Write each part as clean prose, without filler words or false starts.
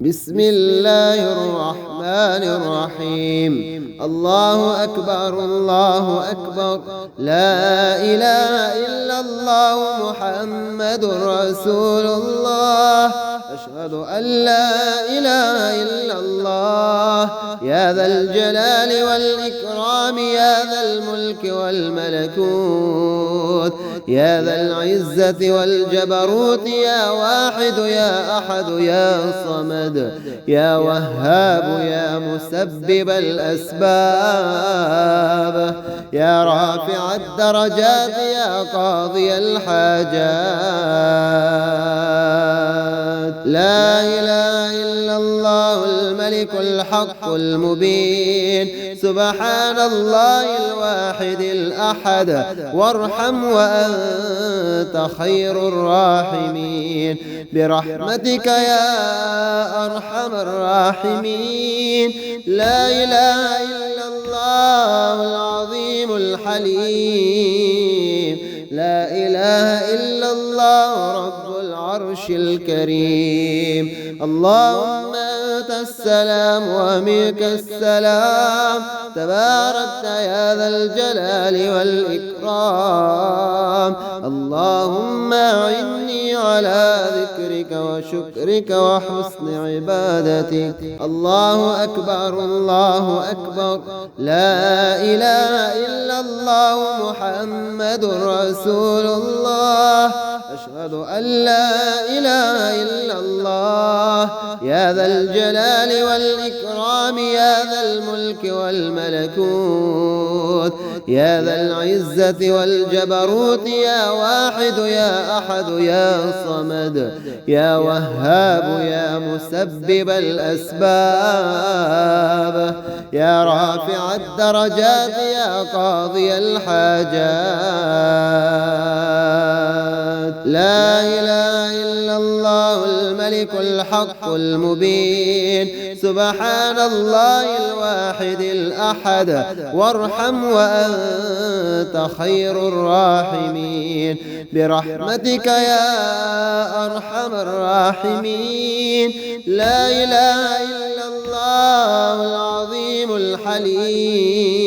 بسم الله الرحمن الرحيم. الله أكبر الله أكبر، لا إله إلا الله محمد رسول الله. أشهد أن لا إله إلا الله. يا ذا الجلال والإكرام، يا ذا الملك والملكوت، يا ذا العزة والجبروت، يا واحد يا أحد يا صمد، يا وهاب يا مسبب الأسباب، يا رافع الدرجات، يا قاضي الحاجات. لا إله إلا الله الملك الحق المبين. سبحان الله الواحد الأحد، وارحم وأنت خير الراحمين، برحمتك يا أرحم الراحمين. لا إله إلا الله العظيم الحليم، لا إله إلا الله رب العرش الكريم. اللهم أنت السلام ومنك السلام، تباركت يا ذا الجلال والإكرام. اللهم أعني على ذكرك وشكرك وحسن عبادتك. الله أكبر الله أكبر، لا إله إلا الله محمد رسول الله. أشهد أن لا إله إلا الله. يا ذا الجلال والإكرام، يا ذا الملك والملكوت، يا ذا العزة والجبروت، يا واحد يا أحد يا صمد، يا وهاب يا مسبب الأسباب، يا رافع الدرجات، يا قاضي الحاجات. لا إله إلا الله الملك الحق المبين. سبحان الله الواحد الأحد، وارحم وأنت خير الراحمين، برحمتك يا أرحم الراحمين. لا إله إلا الله العظيم الحليم،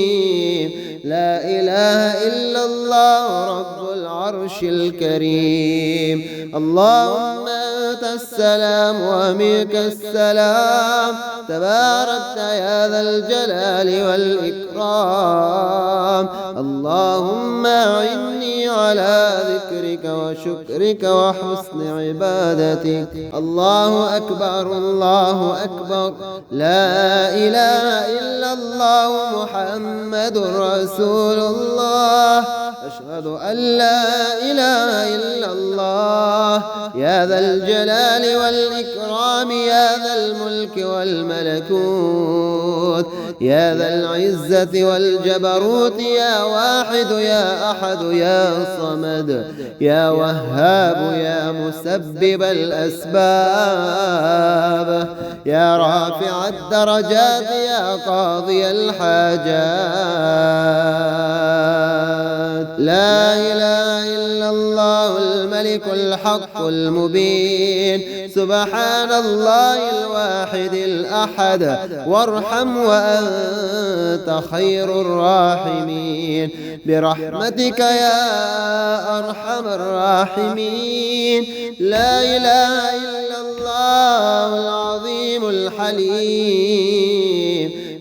لا إله إلا الله رب العرش الكريم. اللهم أنت السلام ومنك السلام، تباركت يا ذا الجلال والإكرام. اللهم أعني على ذكرك وشكرك وحسن عبادتك. الله أكبر الله أكبر، لا إله إلا الله محمد رسول الله. أشهد أن لا إله إلا الله. يا ذا الجلال والإكرام، يا ذا الملك والملكوت، يا ذا العزة والجبروت، يا واحد يا أحد يا صمد، يا وهاب يا مسبب الأسباب، يا رافع الدرجات، يا قاضي الحاجات. لا إله إلا الله الملك الحق المبين. سبحان الله الواحد الأحد، وارحم وأنت خير الراحمين، برحمتك يا أرحم الراحمين. لا إله إلا الله العظيم الحليم،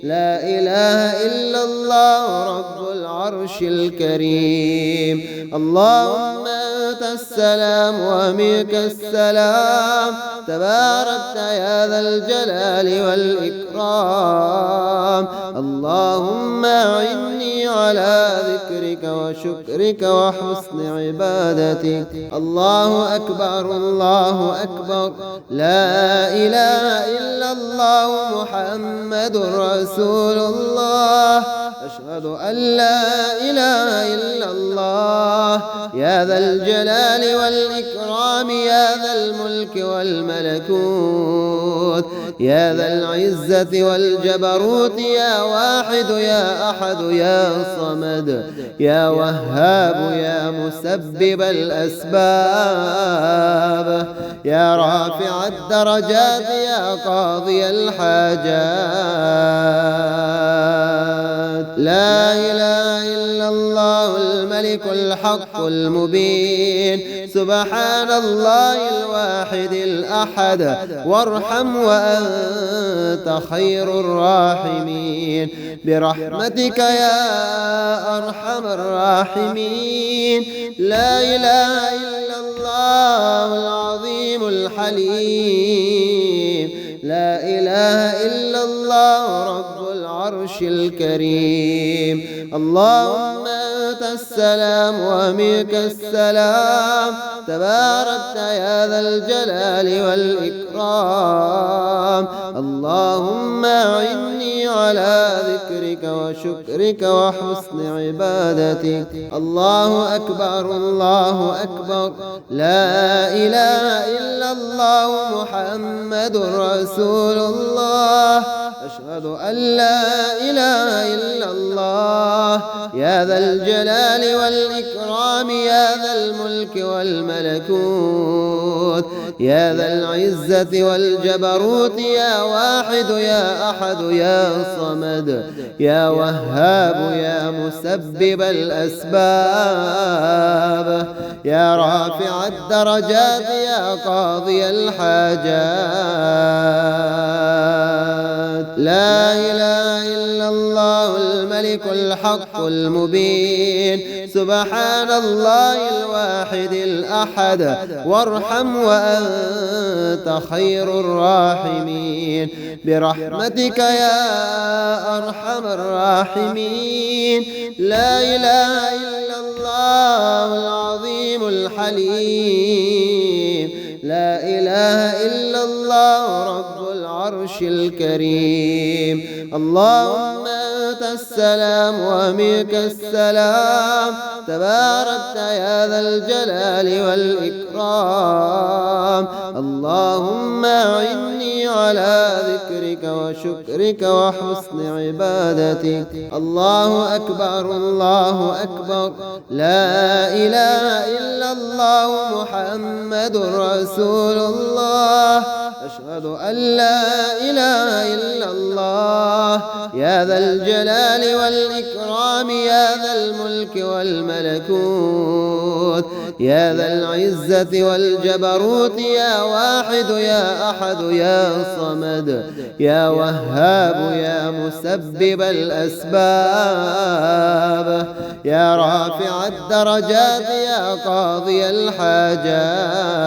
لا إله إلا الله رب العرش الكريم. اللهم أنت السلام ومنك السلام، تباركت يا ذا الجلال والإكرام. اللهم أعني على ذكرك وشكرك وحسن عبادتك. الله أكبر الله أكبر، لا إله إلا الله محمد رسول الله. أشهد أن لا إله إلا الله. يا ذا الجلال والإكرام، يا ذا الملك والملكوت، يا ذا العزة والجبروت يا واحد يا أحد يا صمد يا وهاب يا مسبب الأسباب يا رافع الدرجات يا قاضي الحاجات. لا إله إلا الله الملك الحق المبين، سبحان الله الواحد الأحد، وارحم وأنت خير الراحمين برحمتك يا أرحم الراحمين. لا إله إلا الله العظيم الحليم، لا إله إلا الله رب العرش الكريم. اللهم أنت السلام ومنك السلام، تباركت يا ذا الجلال والإكرام. اللهم أعني على ذكرك وشكرك وحسن عبادتك. الله أكبر الله أكبر، لا إله إلا الله محمد رسول الله. أشهد أن لا إله إلا الله، يا ذا الجلال والإكرام، يا ذا الملك والملكوت، يا ذا العزة والجبروت، يا واحد يا أحد يا صمد يا وهاب يا مسبب الأسباب يا رافع الدرجات يا قاضي الحاجات. لا إله إلا الله الملك الحق المبين، سبحان الله الواحد الأحد، وارحم وأنت خير الراحمين برحمتك يا أرحم الراحمين. لا إله إلا الله العظيم الحليم، لا إله إلا الله رب العرش الكريم. اللهم أنت السلام ومنك السلام، تباركت يا ذا الجلال والإكرام. اللهم أعني على ذكرك وشكرك وحسن عبادتك. الله أكبر الله أكبر، لا إله إلا الله محمد رسول الله. أشهد أن لا إله إلا الله، يا ذا الجلال والإكرام، يا ذا الملك والملكوت، يا ذا العزة والجبروت، يا واحد يا أحد يا صمد يا وهاب يا مسبب الأسباب يا رافع الدرجات يا قاضي الحاجات.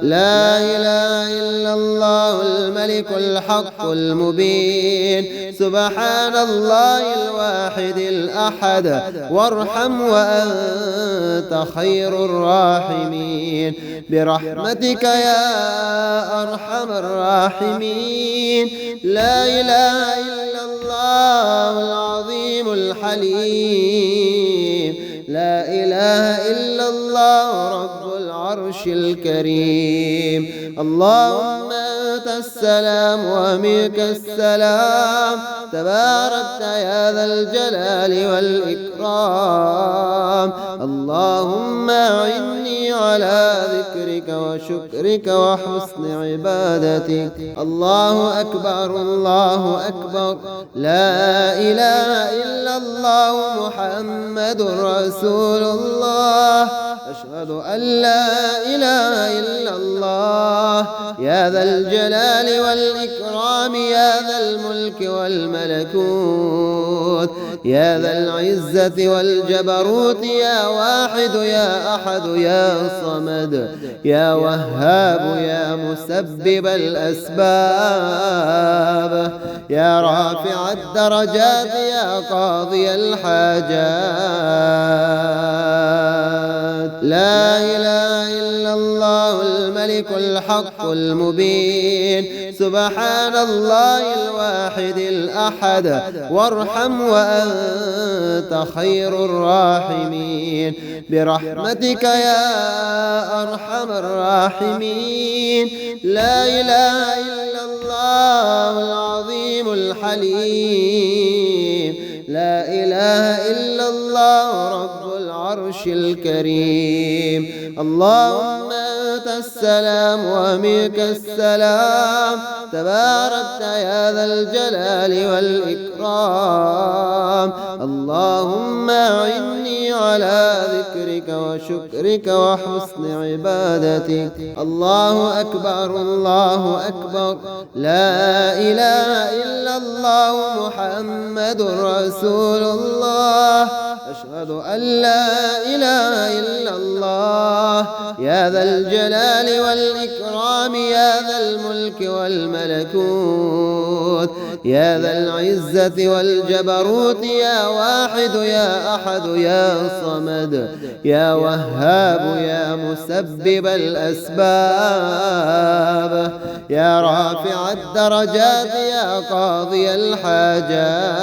لا إله إلا الله الملك الحق المبين، سبحان الله الواحد الأحد، وارحم وأنت خير الراحمين برحمتك يا أرحم الراحمين. لا إله إلا الله العظيم الحليم، لا إله إلا الله رب العرش الكريم. اللهم أنت السلام ومنك السلام، تباركت يا ذا الجلال والإكرام. اللهم أعني على ذكرك وشكرك وحسن عبادتك. الله أكبر الله أكبر، لا إله إلا الله محمد رسول الله. أشهد أن لا إله إلا الله، يا ذا الجلال والإكرام، يا ذا الملك والملكوت، يا ذا العزة والجبروت، يا واحد يا أحد يا صمد يا وهاب يا مسبب الأسباب يا رافع الدرجات يا قاضي الحاجات. لا إله إلا الله الملك الحق المبين. سبحان الله الواحد الأحد وارحم وأنت خير الراحمين برحمتك يا أرحم الراحمين. لا إله إلا الله العظيم الحليم. لا إله إلا الله رب العرش الكريم. اللهم أنت السلام ومنك السلام تباركت يا ذا الجلال والإكرام. اللهم أعني على ذكرك وشكرك وحسن عبادتك. الله أكبر الله أكبر. لا إله إلا الله محمد رسول الله. أشهد أن لا إله إلا الله يا ذا الجلال والإكرام يا ذا الملك والملكوت يا ذا العزة والجبروت يا واحد يا أحد يا صمد يا وهاب يا مسبب الأسباب يا رافع الدرجات يا قاضي الحاجات.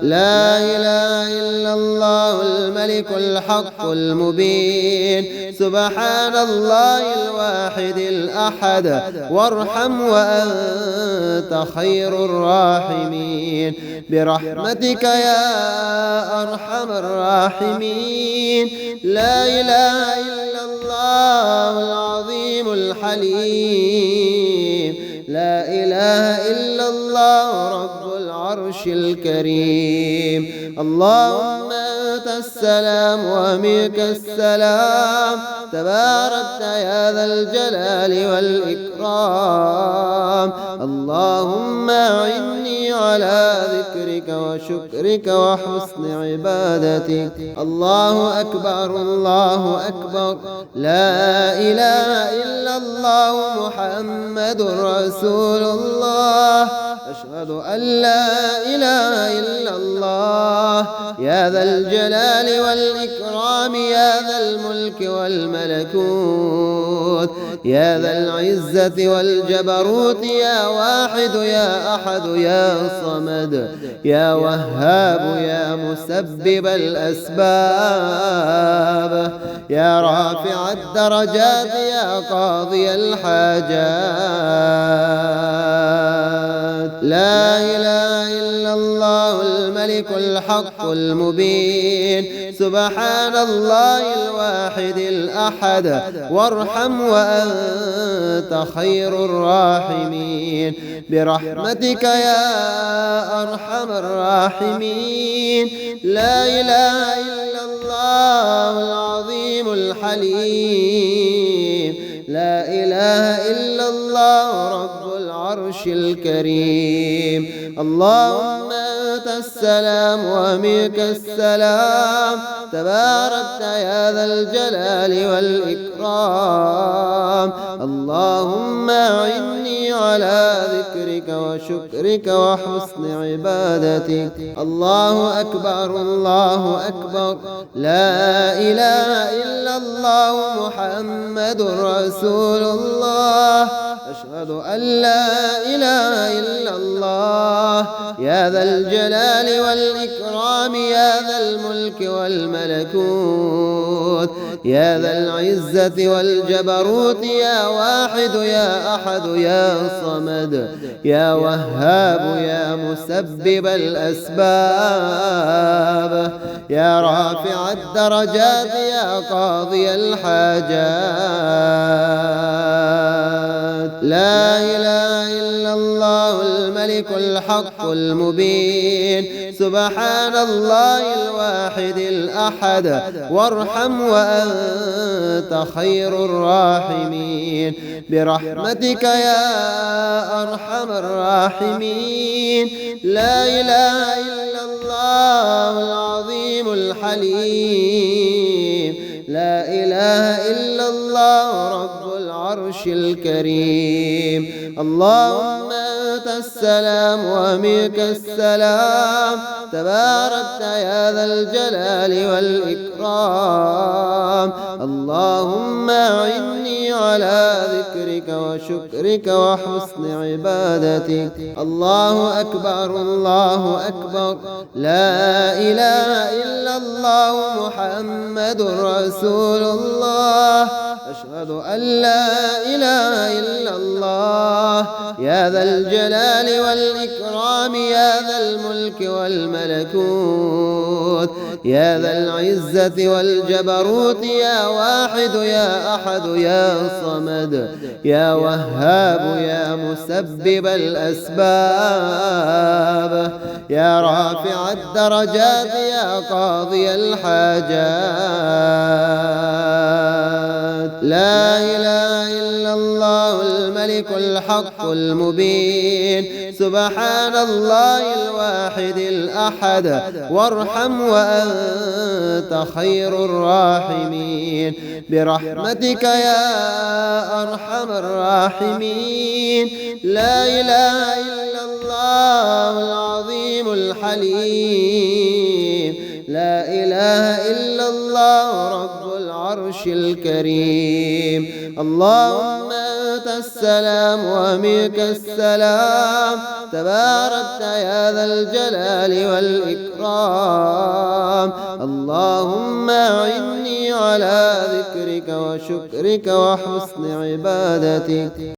لا إله إلا الله الملك الحق المبين. سبحان الله الواحد الأحد وارحم وأنت خير الراحمين برحمتك يا أرحم الراحمين. لا إله إلا الله العظيم الحليم. لا إله إلا الله رب العرش الكريم. اللهم أنت السلام ومنك السلام تباركت يا ذا الجلال والإكرام. اللهم أعني على ذكرك وشكرك وحسن عبادتك. الله أكبر الله أكبر. لا إله إلا الله محمد رسول الله. أشهد أن لا إله إلا الله يا ذا الجلال والإكرام يا ذا الملك والملكوت يا ذا العزة والجبروت يا واحد يا أحد يا صمد يا وهاب يا مسبب الأسباب يا رافع الدرجات يا قاضي الحاجات. لا إله إلا الله الملك الحق المبين. سبحان الله الواحد الأحد وارحم وأنت خير الراحمين برحمتك يا أرحم الراحمين. لا إله إلا الله العظيم الحليم. لا إله إلا الله رب العرش الكريم. اللهم أنت السلام ومنك السلام تباركت يا ذا الجلال والإكرام. اللهم أعني على ذكرك وشكرك وحسن عبادتك. الله أكبر الله أكبر. لا إله إلا الله محمد رسول الله. أشهد أن لا إله إلا الله يا ذا الجلال والإكرام يا ذا الملك والملكوت يا ذا العزة والجبروت يا واحد يا أحد يا صمد يا وهاب يا مسبب الأسباب يا رافع الدرجات يا قاضي الحاجات. لا إله إلا الله الملك الحق المبين. سبحان الله الواحد الأحد وارحم وأنت خير الراحمين برحمتك يا أرحم الراحمين. لا إله إلا الله العظيم الحليم. لا إله إلا الله رب العالمين. العرش الكريم. اللهم أنت السلام ومنك السلام، تباركت يا ذا الجلال والإكرام. اللهم أعني على ذكرك وشكرك وحسن عبادتك. الله أكبر الله أكبر، لا إله إلا الله محمد رسول الله. أشهد أن لا إله إلا الله. يا ذا الجلال والإكرام، يا ذا الملك والملكوت، يا ذا العزة والجبروت، يا واحد يا أحد يا صمد، يا وهاب يا مسبب الأسباب، يا رافع الدرجات، يا قاضي الحاجات. لا إله إلا الله الملك الحق المبين. سبحان الله الواحد الأحد، وارحم وأنت خير الراحمين، برحمتك يا أرحم الراحمين. لا إله إلا الله العظيم الحليم، لا إله إلا الله رب العرش الكريم. اللهم أنت السلام ومنك السلام، تباركت يا ذا الجلال والإكرام. اللهم أعني على ذكرك وشكرك وحسن عبادتك.